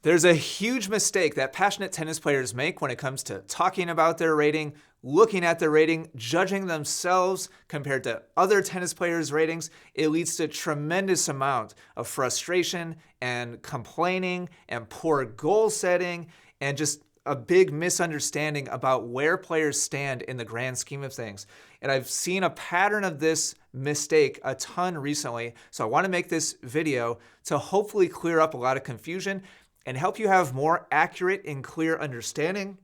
There's a huge mistake that passionate tennis players make when it comes to talking about their rating, looking at their rating, judging themselves compared to other tennis players' ratings. It leads to a tremendous amount of frustration and complaining and poor goal setting and just a big misunderstanding about where players stand in the grand scheme of things. And I've seen a pattern of this mistake a ton recently. So I want to make this video to hopefully clear up a lot of confusion and help you have more accurate and clear understanding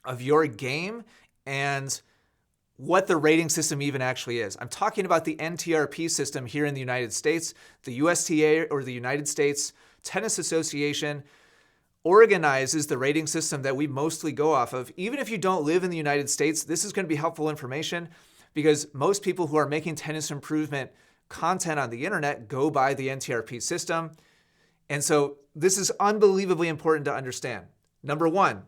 of your game and what the rating system even actually is. I'm talking about the NTRP system here in the United States. The USTA, or the United States Tennis Association, organizes the rating system that we mostly go off of. Even if you don't live in the United States, this is going to be helpful information because most people who are making tennis improvement content on the internet go by the NTRP system. And so this is unbelievably important to understand. Number one,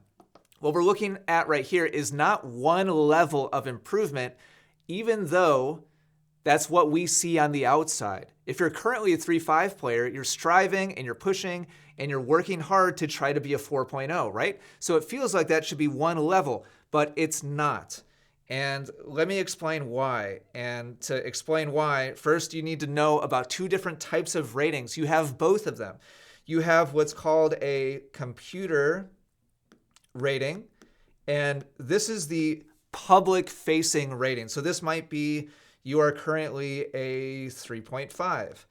what we're looking at right here is not one level of improvement, even though that's what we see on the outside. If you're currently a 3.5 player, you're striving and you're pushing and you're working hard to try to be a 4.0, right? So it feels like that should be one level, but it's not. And let me explain why. And to explain why, first you need to know about two different types of ratings. You have both of them. You have what's called a computer rating, and this is the public-facing rating. So this might be you are currently a 3.5.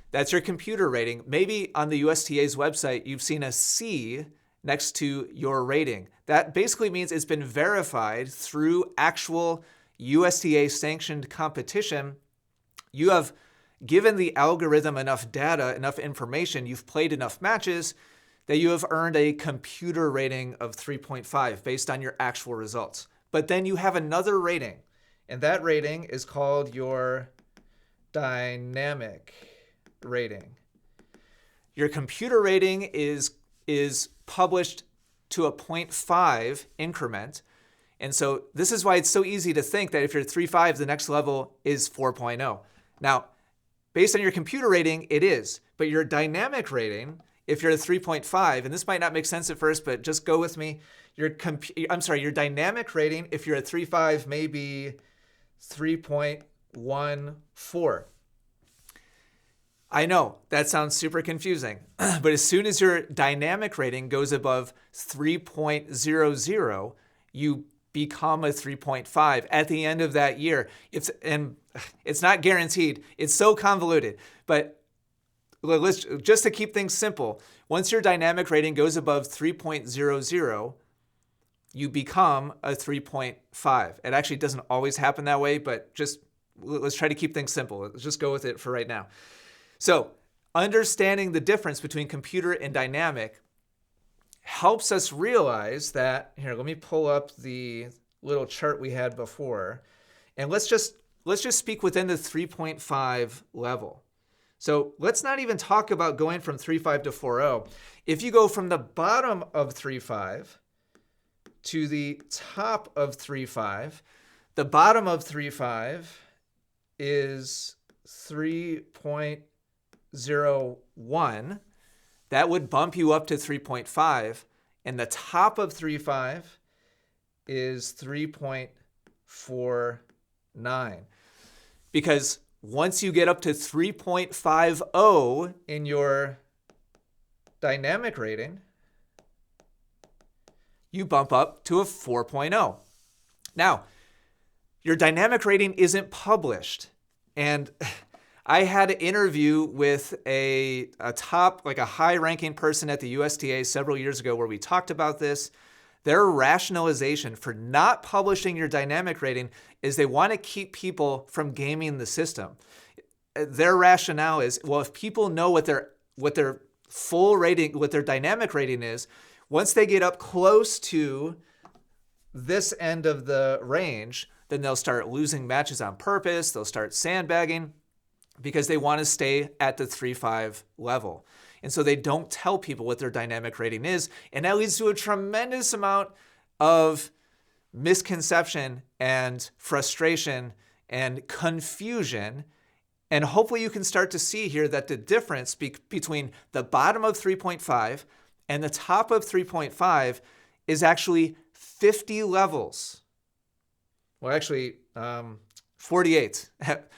That's your computer rating. Maybe on the USTA's website, you've seen a C next to your rating. That basically means it's been verified through actual USTA-sanctioned competition. You have given the algorithm enough data, enough information, you've played enough matches that you have earned a computer rating of 3.5 based on your actual results. But then you have another rating, and that rating is called your dynamic rating. Your computer rating is published to a 0.5 increment. And so this is why it's so easy to think that if you're 3.5, the next level is 4.0. Now, based on your computer rating, it is. But your dynamic rating, if you're a 3.5, and this might not make sense at first, but just go with me. Your dynamic rating, if you're a 3.5, may be 3.14. I know that sounds super confusing, but as soon as your dynamic rating goes above 3.00, you become a 3.5 at the end of that year. And it's not guaranteed. It's so convoluted. But just to keep things simple, once your dynamic rating goes above 3.00, you become a 3.5. It actually doesn't always happen that way, but just let's try to keep things simple. Let's just go with it for right now. So understanding the difference between computer and dynamic helps us realize that, here, let me pull up the little chart we had before, and let's just speak within the 3.5 level. So let's not even talk about going from 3.5 to 4.0. If you go from the bottom of 3.5 to the top of 3.5, the bottom of 3.5 is 3.01. That would bump you up to 3.5, and the top of 3.5 is 3.49. Because once you get up to 3.50 in your dynamic rating, you bump up to a 4.0. Now, your dynamic rating isn't published, and I had an interview with a high-ranking person at the USTA several years ago where we talked about this. Their rationalization for not publishing your dynamic rating is they want to keep people from gaming the system. Their rationale is, well, if people know what their full rating, what their dynamic rating is, once they get up close to this end of the range, then they'll start losing matches on purpose. They'll start sandbagging because they want to stay at the 3.5 level. And so they don't tell people what their dynamic rating is. And that leads to a tremendous amount of misconception and frustration and confusion. And hopefully you can start to see here that the difference between the bottom of 3.5 And the top of 3.5 is actually 50 levels. Well, actually, 48.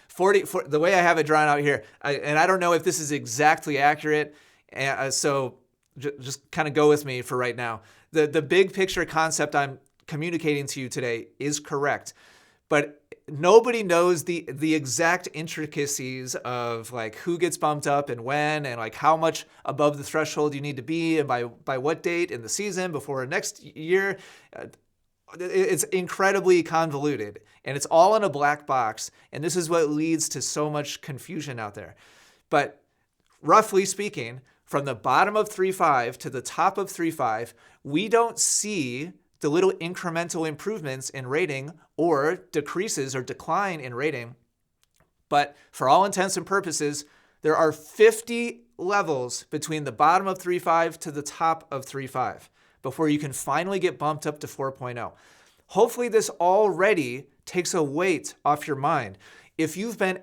40, the way I have it drawn out here, and I don't know if this is exactly accurate, so just kind of go with me for right now. The big picture concept I'm communicating to you today is correct, but nobody knows the exact intricacies of like who gets bumped up and when, and like how much above the threshold you need to be and by what date in the season before next year. It's incredibly convoluted, and it's all in a black box, and this is what leads to so much confusion out there. But roughly speaking, from the bottom of 3.5 to the top of 3.5, we don't see the little incremental improvements in rating or decreases or decline in rating. But for all intents and purposes, there are 50 levels between the bottom of 3.5 to the top of 3.5 before you can finally get bumped up to 4.0. Hopefully this already takes a weight off your mind. If you've been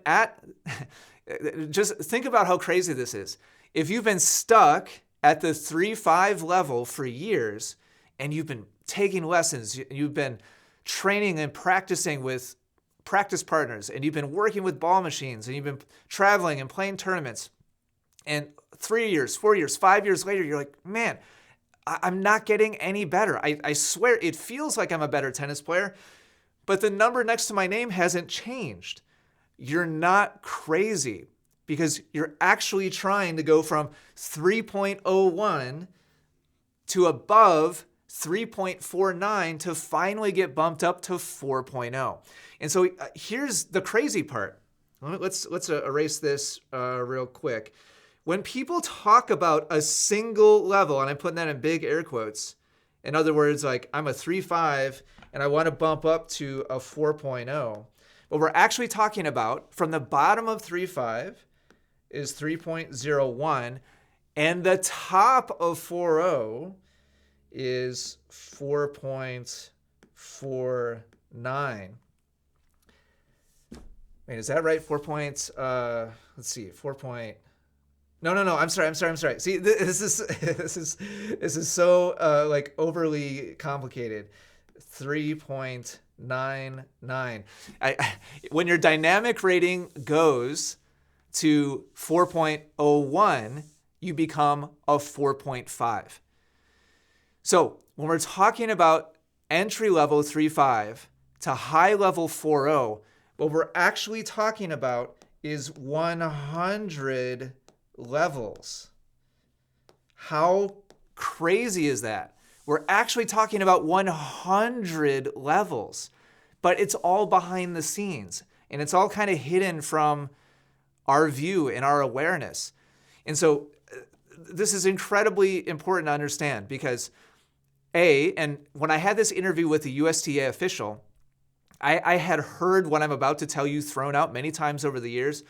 just think about how crazy this is. If you've been stuck at the 3.5 level for years, and you've been taking lessons, you've been training and practicing with practice partners, and you've been working with ball machines, and you've been traveling and playing tournaments, and 3 years, 4 years, 5 years later, you're like, man, I'm not getting any better. I swear it feels like I'm a better tennis player, but the number next to my name hasn't changed. You're not crazy, because you're actually trying to go from 3.01 to above 3.49 to finally get bumped up to 4.0. And so here's the crazy part. Let's erase this real quick. When people talk about a single level, and I'm putting that in big air quotes, in other words, like I'm a 3.5 and I want to bump up to a 4.0, what we're actually talking about from the bottom of 3.5 is 3.01, and the top of 4.0 is 4.49. Wait, is that right? 4 points. Let's see. 4 point. No. I'm sorry. See, this is so like overly complicated. 3.99. When your dynamic rating goes to 4.01, you become a 4.5. So when we're talking about entry level 3.5 to high level 4.0, what we're actually talking about is 100 levels. How crazy is that? We're actually talking about 100 levels, but it's all behind the scenes, and it's all kind of hidden from our view and our awareness. And so this is incredibly important to understand, because and when I had this interview with the USTA official, I had heard what I'm about to tell you thrown out many times over the years,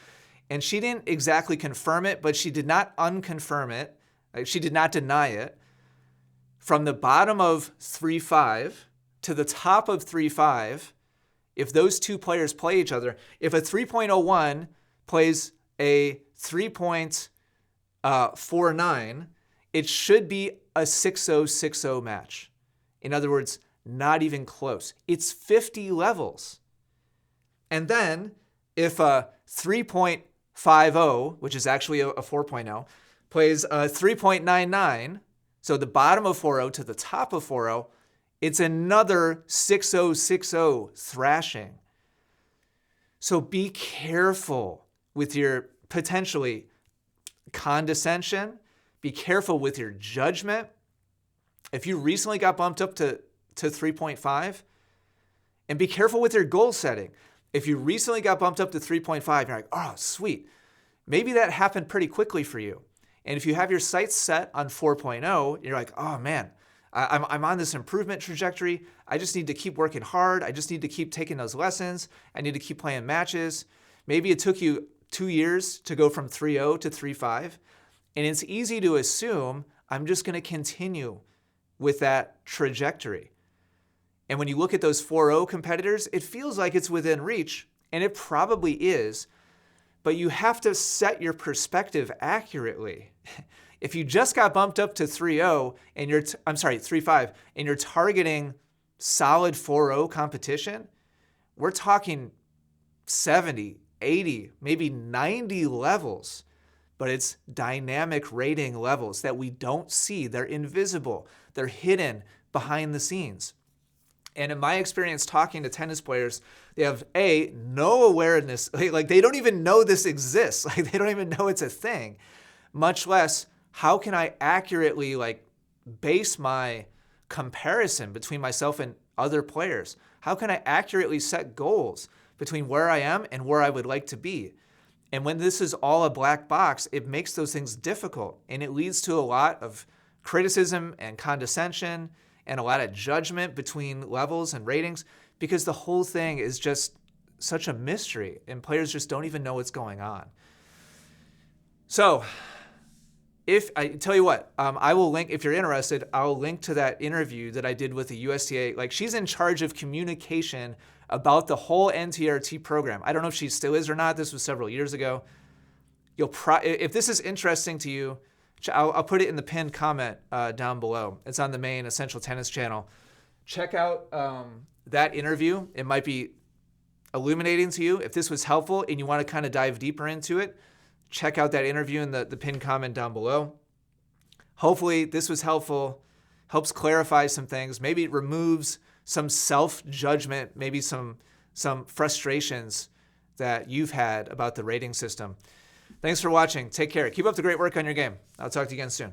and she didn't exactly confirm it, but she did not unconfirm it. She did not deny it. From the bottom of 3.5 to the top of 3.5, if those two players play each other, if a 3.01 plays a 3.49, it should be a 6-0-6-0 match. In other words, not even close. It's 50 levels. And then if a 3.50, which is actually a 4.0, plays a 3.99, so the bottom of 4.0 to the top of 4.0, it's another 6-0-6-0 thrashing. So be careful with your potentially condescension. Be careful with your judgment. If you recently got bumped up to 3.5, and be careful with your goal setting. If you recently got bumped up to 3.5, you're like, oh, sweet. Maybe that happened pretty quickly for you. And if you have your sights set on 4.0, you're like, oh man, I'm on this improvement trajectory. I just need to keep working hard. I just need to keep taking those lessons. I need to keep playing matches. Maybe it took you 2 years to go from 3.0 to 3.5. And it's easy to assume I'm just going to continue with that trajectory. And when you look at those 4.0 competitors, it feels like it's within reach, and it probably is, but you have to set your perspective accurately. If you just got bumped up to 3-0 and 3-5 and you're targeting solid 4-0 competition, we're talking 70, 80, maybe 90 levels, but it's dynamic rating levels that we don't see. They're invisible. They're hidden behind the scenes. And in my experience talking to tennis players, they have no awareness, like they don't even know this exists. Like they don't even know it's a thing, much less how can I accurately base my comparison between myself and other players? How can I accurately set goals between where I am and where I would like to be? And when this is all a black box, it makes those things difficult, and it leads to a lot of criticism and condescension and a lot of judgment between levels and ratings, because the whole thing is just such a mystery and players just don't even know what's going on. So if I tell you what, I will link, if you're interested, I'll link to that interview that I did with the USTA. She's in charge of communication about the whole NTRT program. I don't know if she still is or not. This was several years ago. If this is interesting to you, I'll put it in the pinned comment down below. It's on the main Essential Tennis channel. Check out that interview. It might be illuminating to you. If this was helpful and you want to kind of dive deeper into it, check out that interview in the pinned comment down below. Hopefully this was helpful, helps clarify some things. Maybe it removes some self-judgment, maybe some frustrations that you've had about the rating system. Thanks for watching. Take care. Keep up the great work on your game. I'll talk to you again soon.